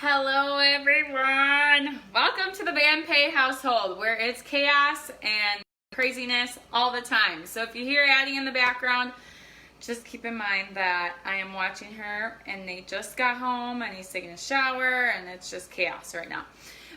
Hello everyone! Welcome to the Van Pay household where it's chaos and craziness all the time. So if you hear Addie in the background, just keep in mind that I am watching her and Nate just got home and he's taking a shower and it's just chaos right now.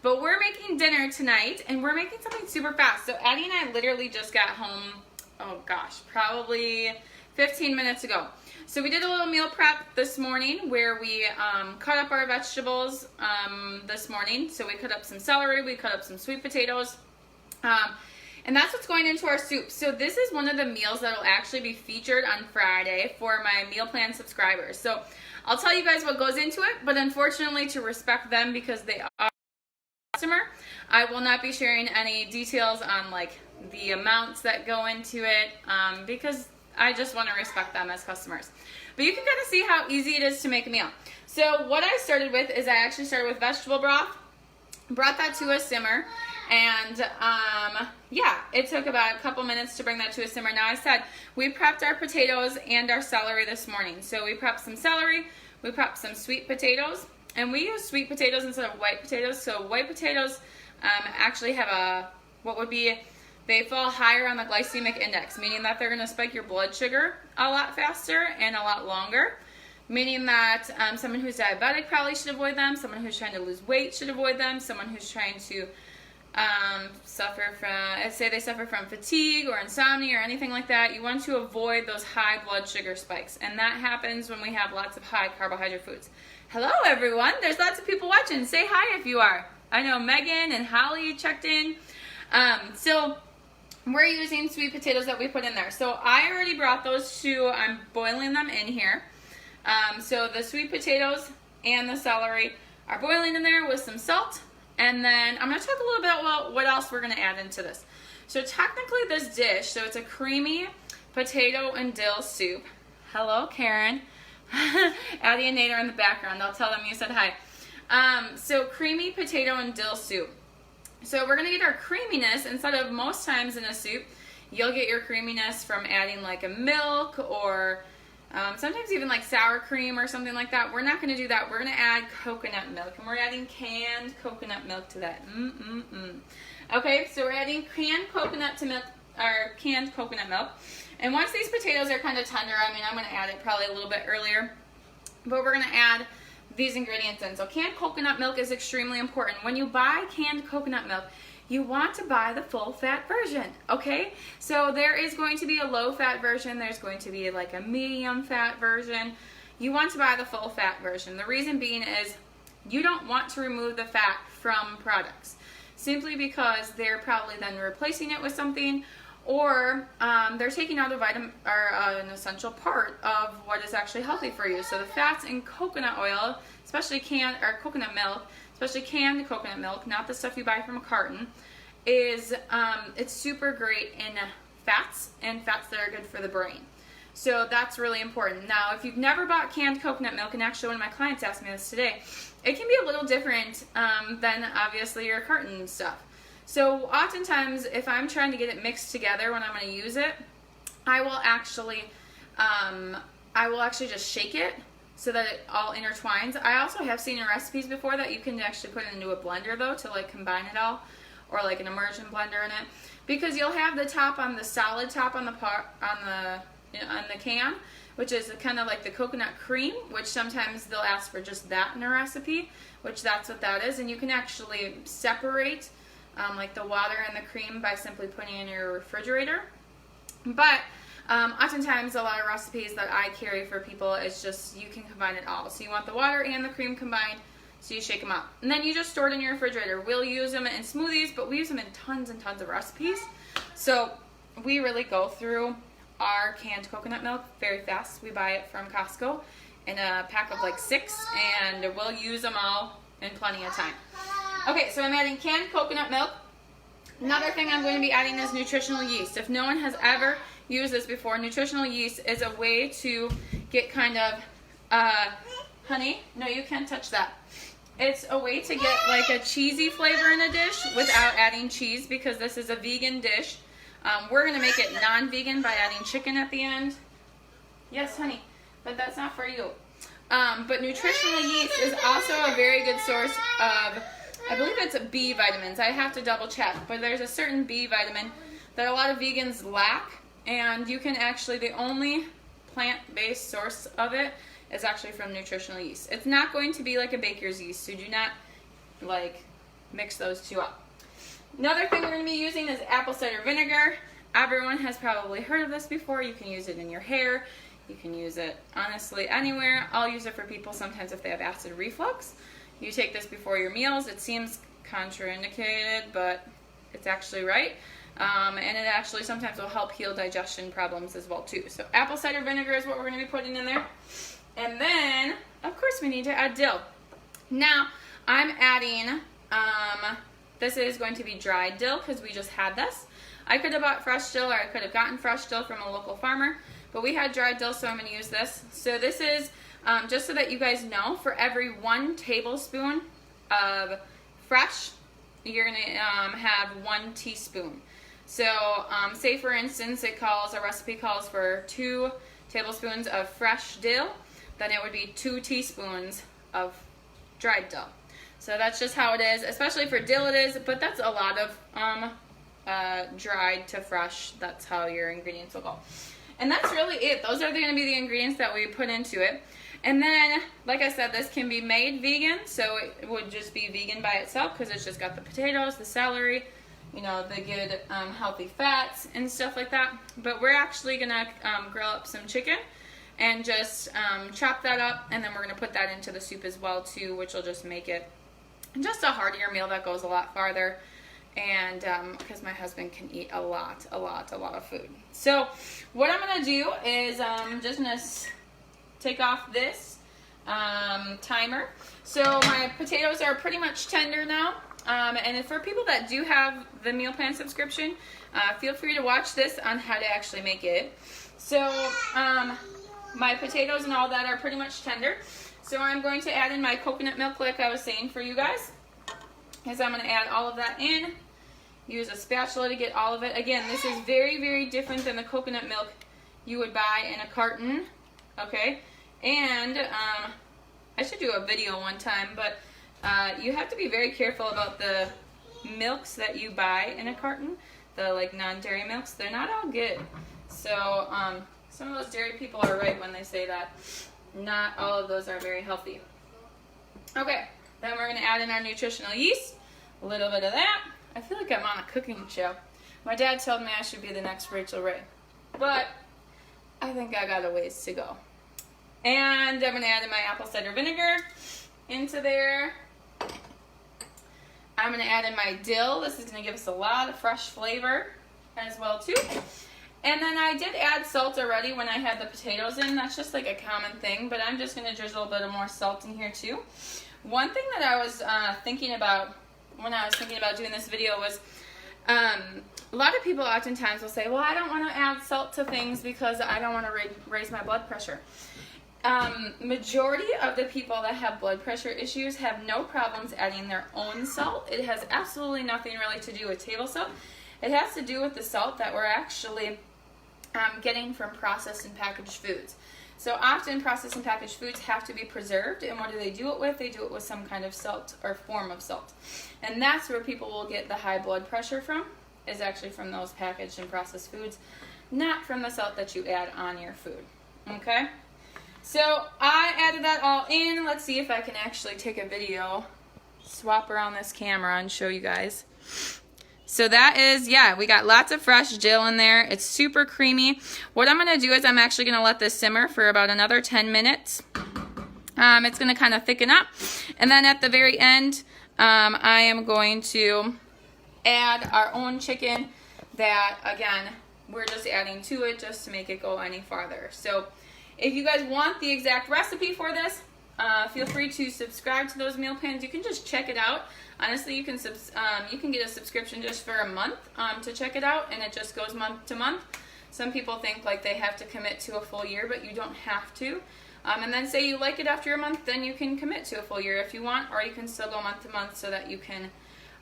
But we're making dinner tonight and we're making something super fast. So Addie and I literally just got home, oh gosh, probably 15 minutes ago. So we did a little meal prep this morning where we cut up our vegetables this morning. So we cut up some celery, we cut up some sweet potatoes, and that's what's going into our soup. So this is one of the meals that will actually be featured on Friday for my meal plan subscribers. So I'll tell you guys what goes into it, but unfortunately to respect them because they are a customer, I will not be sharing any details on like the amounts that go into it because I just want to respect them as customers. But you can kind of see how easy it is to make a meal. So what I started with is I actually started with vegetable broth, brought that to a simmer, and yeah, it took about a couple minutes to bring that to a simmer. Now I said we prepped our potatoes and our celery this morning. So we prepped some celery, we prepped some sweet potatoes, and we use sweet potatoes instead of white potatoes. So white potatoes actually have they fall higher on the glycemic index, meaning that they're going to spike your blood sugar a lot faster and a lot longer, meaning that someone who's diabetic probably should avoid them, someone who's trying to lose weight should avoid them, someone who's trying to suffer from fatigue or insomnia or anything like that. You want to avoid those high blood sugar spikes, and that happens when we have lots of high carbohydrate foods. Hello everyone, there's lots of people watching. Say hi if you are. I know Megan and Holly checked in. So we're using sweet potatoes that we put in there. So I already brought those to, I'm boiling them in here. So the sweet potatoes and the celery are boiling in there with some salt. And then I'm going to talk a little bit about what else we're going to add into this. So technically this dish, so it's a creamy potato and dill soup. Hello, Karen. Addie and Nate are in the background. I'll tell them you said hi. So creamy potato and dill soup. So we're going to get our creaminess, instead of most times in a soup, you'll get your creaminess from adding like a milk or sometimes even like sour cream or something like that. We're not going to do that. We're going to add coconut milk, and we're adding canned coconut milk to that. Okay, so we're adding canned coconut milk. And once these potatoes are kind of tender, I mean, I'm going to add it probably a little bit earlier, but we're going to add these ingredients in. So canned coconut milk is extremely important. When you buy canned coconut milk, you want to buy the full fat version, okay? So there is going to be a low fat version, there's going to be like a medium fat version. You want to buy the full fat version. The reason being is you don't want to remove the fat from products simply because they're probably then replacing it with something, or they're taking out a vitamin or an essential part of what is actually healthy for you. So the fats in coconut oil, especially canned coconut milk, not the stuff you buy from a carton, is it's super great in fats and fats that are good for the brain. So that's really important. Now, if you've never bought canned coconut milk, and actually one of my clients asked me this today, it can be a little different than obviously your carton stuff. So oftentimes, if I'm trying to get it mixed together when I'm going to use it, I will actually just shake it so that it all intertwines. I also have seen in recipes before that you can actually put it into a blender though to like combine it all, or like an immersion blender in it, because you'll have the top on the solid top on the can, which is kind of like the coconut cream, which sometimes they'll ask for just that in a recipe, which that's what that is, and you can actually separate like the water and the cream by simply putting it in your refrigerator. But oftentimes a lot of recipes that I carry for people is just you can combine it all. So you want the water and the cream combined, so you shake them up. And then you just store it in your refrigerator. We'll use them in smoothies, but we use them in tons and tons of recipes. So we really go through our canned coconut milk very fast. We buy it from Costco in a pack of like 6, and we'll use them all in plenty of time. Okay, so I'm adding canned coconut milk. Another thing I'm going to be adding is nutritional yeast. If no one has ever used this before, nutritional yeast is a way to get kind of, honey, no, you can't touch that. It's a way to get like a cheesy flavor in a dish without adding cheese, because this is a vegan dish. We're going to make it non-vegan by adding chicken at the end. Yes, honey, but that's not for you. But nutritional yeast is also a very good source of, I believe it's B vitamins. I have to double check, but there's a certain B vitamin that a lot of vegans lack, and you can actually, the only plant-based source of it is actually from nutritional yeast. It's not going to be like a baker's yeast, so do not like mix those two up. Another thing we're going to be using is apple cider vinegar. Everyone has probably heard of this before. You can use it in your hair. You can use it honestly anywhere. I'll use it for people sometimes if they have acid reflux. You take this before your meals. It seems contraindicated, but it's actually right. And it actually sometimes will help heal digestion problems as well too. So apple cider vinegar is what we're going to be putting in there. And then, of course, we need to add dill. Now, I'm adding, this is going to be dried dill because we just had this. I could have bought fresh dill, or I could have gotten fresh dill from a local farmer, but we had dried dill, so I'm going to use this. So this is, just so that you guys know, for every 1 tablespoon of fresh, you're going to have 1 teaspoon. So say for instance a recipe calls for 2 tablespoons of fresh dill, then it would be 2 teaspoons of dried dill. So that's just how it is, especially for dill it is, but that's a lot of dried to fresh. That's how your ingredients will go. And that's really it. Those are going to be the ingredients that we put into it. And then, like I said, this can be made vegan, so it would just be vegan by itself because it's just got the potatoes, the celery, you know, the good healthy fats and stuff like that. But we're actually going to grill up some chicken and just chop that up, and then we're going to put that into the soup as well too, which will just make it just a heartier meal that goes a lot farther. And because my husband can eat a lot of food. So what I'm going to do is I'm just going to take off this timer. So my potatoes are pretty much tender now. And for people that do have the meal plan subscription, feel free to watch this on how to actually make it. So my potatoes and all that are pretty much tender. So I'm going to add in my coconut milk like I was saying for you guys. Is I'm going to add all of that in. Use a spatula to get all of it. Again, this is very, very different than the coconut milk you would buy in a carton. Okay? And I should do a video one time, but you have to be very careful about the milks that you buy in a carton. The like non-dairy milks, they're not all good. So some of those dairy people are right when they say that not all of those are very healthy. Okay, then we're going to add in our nutritional yeast. A little bit of that. I feel like I'm on a cooking show. My dad told me I should be the next Rachel Ray. But I think I got a ways to go. And I'm going to add in my apple cider vinegar into there. I'm going to add in my dill. This is going to give us a lot of fresh flavor as well too. And then I did add salt already when I had the potatoes in. That's just like a common thing, but I'm just going to drizzle a bit of more salt in here too. One thing that I was thinking about when I was thinking about doing this video was a lot of people oftentimes will say, well, I don't want to add salt to things because I don't want to raise my blood pressure. Majority of the people that have blood pressure issues have no problems adding their own salt. It has absolutely nothing really to do with table salt. It has to do with the salt that we're actually getting from processed and packaged foods. So often processed and packaged foods have to be preserved, and what do they do it with? They do it with some kind of salt or form of salt. And that's where people will get the high blood pressure from, is actually from those packaged and processed foods, not from the salt that you add on your food. Okay? So I added that all in. Let's see if I can actually take a video, swap around this camera and show you guys. So that is, yeah, we got lots of fresh dill in there. It's super creamy. What I'm going to do is I'm actually going to let this simmer for about another 10 minutes. It's going to kind of thicken up. And then at the very end, I am going to add our own chicken that, again, we're just adding to it just to make it go any farther. So if you guys want the exact recipe for this, feel free to subscribe to those meal plans. You can just check it out. Honestly, you can get a subscription just for a month to check it out, and it just goes month to month. Some people think like they have to commit to a full year, but you don't have to. And then say you like it after a month, then you can commit to a full year if you want, or you can still go month to month so that you can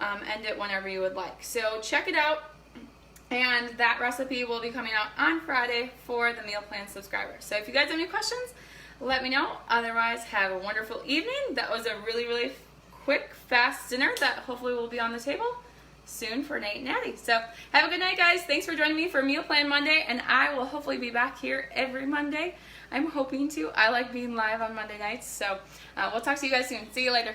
end it whenever you would like. So check it out, and that recipe will be coming out on Friday for the meal plan subscribers. So if you guys have any questions, let me know. Otherwise, have a wonderful evening. That was a really, really quick, fast dinner that hopefully will be on the table soon for Nate and Addie. So have a good night, guys. Thanks for joining me for Meal Plan Monday, and I will hopefully be back here every Monday. I'm hoping to. I like being live on Monday nights. So we'll talk to you guys soon. See you later.